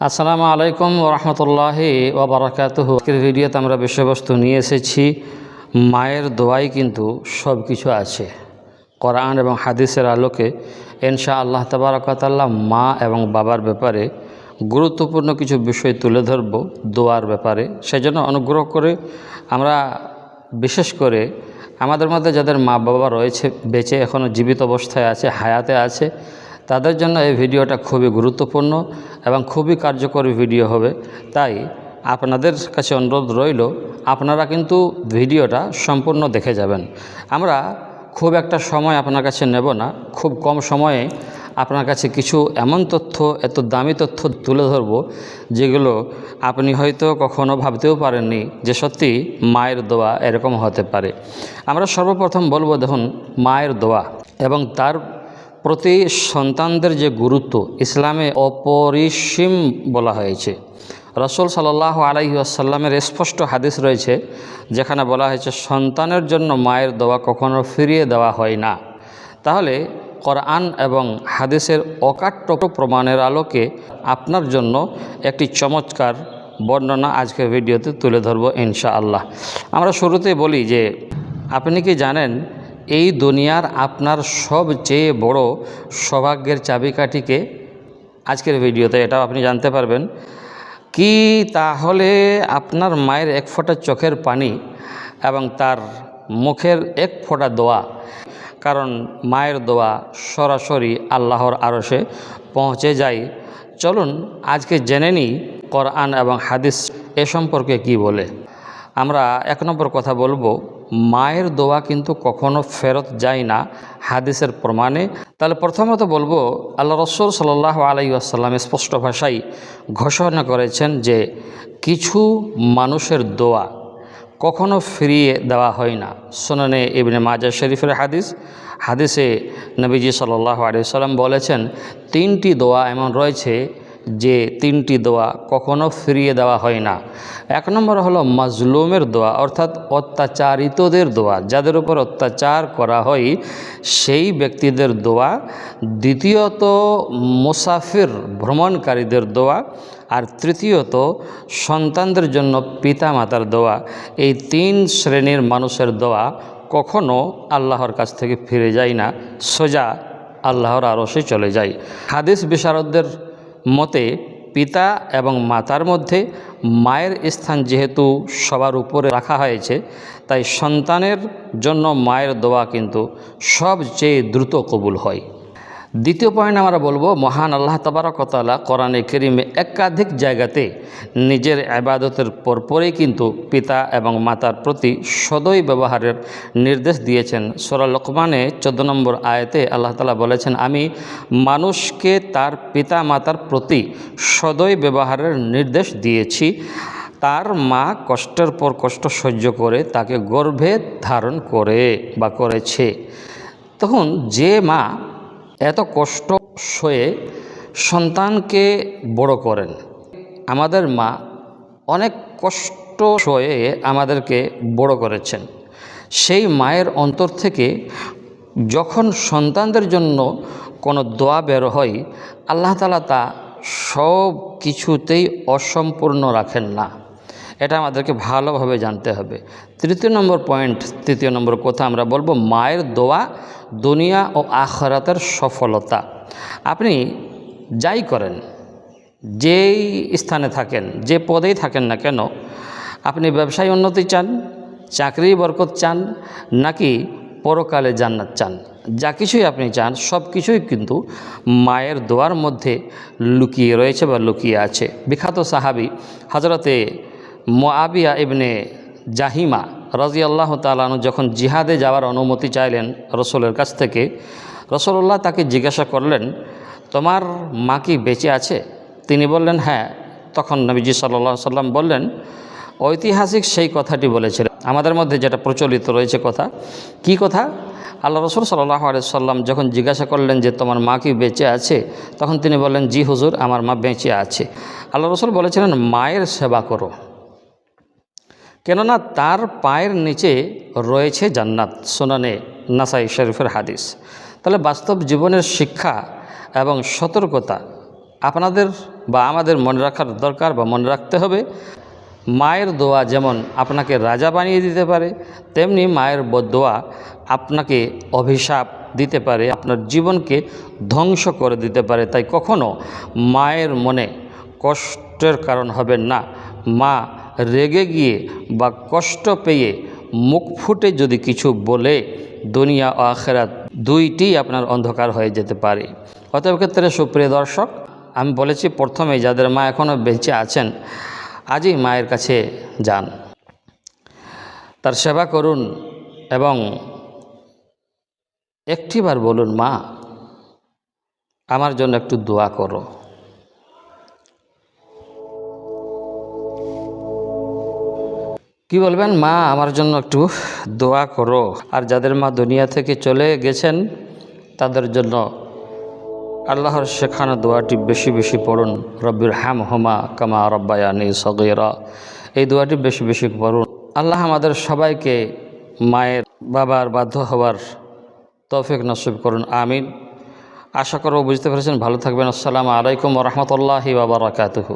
আসসালামু আলাইকুম ওরহমতুল্লাহি ওয়াবারাকাতুহু। আজকের ভিডিওতে আমরা বিষয়বস্তু নিয়ে এসেছি মায়ের দোয়াই কিন্তু সব কিছু আছে। কোরআন এবং হাদিসের আলোকে ইনশাআল্লাহ তাবারাক ওয়া তাআলা মা এবং বাবার ব্যাপারে গুরুত্বপূর্ণ কিছু বিষয় তুলে ধরব দোয়ার ব্যাপারে। সেজন্য অনুগ্রহ করে আমরা বিশেষ করে আমাদের মধ্যে যাদের মা বাবা রয়েছে, বেঁচে এখনও জীবিত অবস্থায় আছে, হায়াতে আছে, তাদের জন্য এই ভিডিওটা খুবই গুরুত্বপূর্ণ এবং খুবই কার্যকরী ভিডিও হবে। তাই আপনাদের কাছে অনুরোধ রইল, আপনারা কিন্তু ভিডিওটা সম্পূর্ণ দেখে যাবেন। আমরা খুব একটা সময় আপনার কাছে নেব না, খুব কম সময়ে আপনার কাছে কিছু এমন তথ্য, এত দামি তথ্য তুলে ধরব যেগুলো আপনি হয়তো কখনো ভাবতেও পারেননি যে সত্যি মায়ের দোয়া এরকম হতে পারে। আমরা সর্বপ্রথম বলবো, দেখুন, মায়ের দোয়া এবং তার প্রতি সন্তানদের যে গুরুত্ব ইসলামে অপরিসীম বলা হয়েছে। রাসূল সাল্লাল্লাহু আলাইহি ওয়াসাল্লামের স্পষ্ট হাদিস রয়েছে যেখানে বলা হয়েছে সন্তানের জন্য মায়ের দোয়া কখনো ফিরিয়ে দেওয়া হয় না। তাহলে কোরআন এবং হাদিসের অকাট্য প্রমাণের আলোকে আপনার জন্য একটি চমৎকার বর্ণনা আজকের ভিডিওতে তুলে ধরব ইনশাআল্লাহ। আমরা শুরুতেই বলি যে আপনি কি জানেন এই দুনিয়ার আপনার সবচেয়ে বড় সৌভাগ্যের চাবিকাঠিকে? আজকের ভিডিওতে এটাও আপনি জানতে পারবেন। কি তাহলে আপনার মায়ের এক ফোঁটা চোখের পানি এবং তার মুখের এক ফোঁটা দোয়া, কারণ মায়ের দোয়া সরাসরি আল্লাহর আরশে পৌঁছে যায়। চলুন আজকে জেনে নিই কোরআন এবং হাদিস এ সম্পর্কে কি বলে। আমরা এক নম্বর কথা বলবো, মায়ের দোয়া কিন্তু কখনো ফেরত যায় না হাদিসের প্রমাণে। তাহলে প্রথমত বলবো, আল্লাহ রাসূল সাল্লাল্লাহু আলাইহি ওয়াসাল্লাম স্পষ্ট ভাষায় ঘোষণা করেছেন যে কিছু মানুষের দোয়া কখনো ফিরিয়ে দেওয়া হয় না। সুনানে ইবনে মাজাহ শরীফের হাদিসে নবীজি সাল্লাল্লাহু আলাইহি ওয়াসাল্লাম বলেছেন, তিনটি দোয়া এমন রয়েছে যে তিনটি দোয়া কখনো ফিরিয়ে দেওয়া হয় না। এক নম্বর হলো মাজলুমের দোয়া, অর্থাৎ অত্যাচারিতদের দোয়া, যাদের উপর অত্যাচার করা হয় সেই ব্যক্তিদের দোয়া। দ্বিতীয়ত মুসাফির ভ্রমণকারীদের দোয়া। আর তৃতীয়ত সন্তানদের জন্য পিতা মাতার দোয়া। এই তিন শ্রেণীর মানুষের দোয়া কখনো আল্লাহর কাছ থেকে ফিরে যায় না, সোজা আল্লাহর আরশে চলে যায়। হাদিস বিশারদদের মতে পিতা এবং মাতার মধ্যে মায়ের স্থান যেহেতু সবার উপরে রাখা হয়েছে, তাই সন্তানের জন্য মায়ের দোয়া কিন্তু সবচেয়ে দ্রুত কবুল হয়। দ্বিতীয় পয়েন্ট আমরা বলবো, মহান আল্লাহ তাবারক ওয়া তাআলা কোরআনে কারীমে একাধিক জায়গাতে নিজের ইবাদতের পরপরই কিন্তু পিতা এবং মাতার প্রতি সদয় ব্যবহারের নির্দেশ দিয়েছেন। সূরা লোকমানে 14 নম্বর আয়াতে আল্লাহ তাআলা বলেছেন, আমি মানুষকে তার পিতা মাতার প্রতি সদয় ব্যবহারের নির্দেশ দিয়েছি। তার মা কষ্টের পর কষ্ট সহ্য করে তাকে গর্ভে ধারণ করে বা করেছে। তখন যে মা এত কষ্ট সয়ে সন্তানকে বড় করেন, আমাদের মা অনেক কষ্ট সয়ে আমাদেরকে বড় করেছেন, সেই মায়ের অন্তর থেকে যখন সন্তানদের জন্য কোনো দোয়া বের হয়, আল্লাহ তাআলা তা সব কিছুতেই অসম্পূর্ণ রাখেন না। এটা আমাদেরকে ভালোভাবে জানতে হবে। তৃতীয় নম্বর কথা আমরা বলবো, মায়ের দোয়া দুনিয়া ও আখিরাতের সফলতা। আপনি যাই করেন, যেই স্থানে থাকেন, যে পদেই থাকেন না কেন, আপনি ব্যবসায় উন্নতি চান, চাকরি বরকত চান, নাকি পরকালে জান্নাত চান, যা কিছুই আপনি চান সব কিছুই কিন্তু মায়ের দোয়ার মধ্যে লুকিয়ে রয়েছে বা লুকিয়ে আছে। বিখ্যাত সাহাবী হযরতে মুআবিয়া ইবনে জাহিমা রাদিয়াল্লাহু তাআলা আনহু যখন জিহাদে যাওয়ার অনুমতি চাইলেন রসুলের কাছ থেকে, রাসূলুল্লাহ তাকে জিজ্ঞাসা করলেন, তোমার মা কি বেঁচে আছে? তিনি বললেন, হ্যাঁ। তখন নবীজি সাল্লাল্লাহু আলাইহি সাল্লাম বললেন, ঐতিহাসিক সেই কথাটি বলেছিলেন। আমাদের মধ্যে যেটা প্রচলিত রয়েছে কথা, কি কথা? আল্লাহ রাসূল সাল্লাল্লাহু আলাইহি সাল্লাম যখন জিজ্ঞাসা করলেন যে তোমার মা কি বেঁচে আছে, তখন তিনি বললেন, জি হুজুর, আমার মা বেঁচে আছে। আল্লাহ রাসূল বলেছিলেন, মায়ের সেবা করো, কেননা তার পায়ের নিচে রয়েছে জান্নাত। সুনানে নাসাই শরীফের হাদিস। তাহলে বাস্তব জীবনের শিক্ষা এবং সতর্কতা আপনাদের বা আমাদের মনে রাখার দরকার বা মনে রাখতে হবে, মায়ের দোয়া যেমন আপনাকে রাজা বানিয়ে দিতে পারে, তেমনি মায়ের বদদোয়া আপনাকে অভিশাপ দিতে পারে, আপনার জীবনকে ধ্বংস করে দিতে পারে। তাই কখনো মায়ের মনে কষ্টের কারণ হবেন না। মা রেগে গিয়ে বা কষ্ট পেয়ে মুখ ফুটে যদি কিছু বলে, দুনিয়া ও আখিরাত দুইটি আপনার অন্ধকার হয়ে যেতে পারে। অতএব ক্ষেত্রে সুপ্রিয় দর্শক, আমি বলেছি প্রথমেই যাদের মা এখনও বেঁচে আছেন, আজই মায়ের কাছে যান, তার সেবা করুন এবং একটিবার বলুন, মা আমার জন্য একটু দোয়া করো। কি বলবেন? মা আমার জন্য একটু দোয়া করো। আর যাদের মা দুনিয়া থেকে চলে গেছেন, তাদের জন্য আল্লাহর শেখানো দোয়াটি বেশি বেশি পড়ুন। রব্বির হামহুমা কামা রব্বায়ানি সগীরা, এই দোয়াটি বেশি বেশি পড়ুন। আল্লাহ আমাদের সবাইকে মায়ের বাবার বাধ্য হওয়ার তৌফিক নসিব করুন, আমিন। আশা করব বুঝতে পেরেছেন। ভালো থাকবেন। আসসালামু আলাইকুম ওয়া রাহমাতুল্লাহি ওয়া বারাকাতুহু।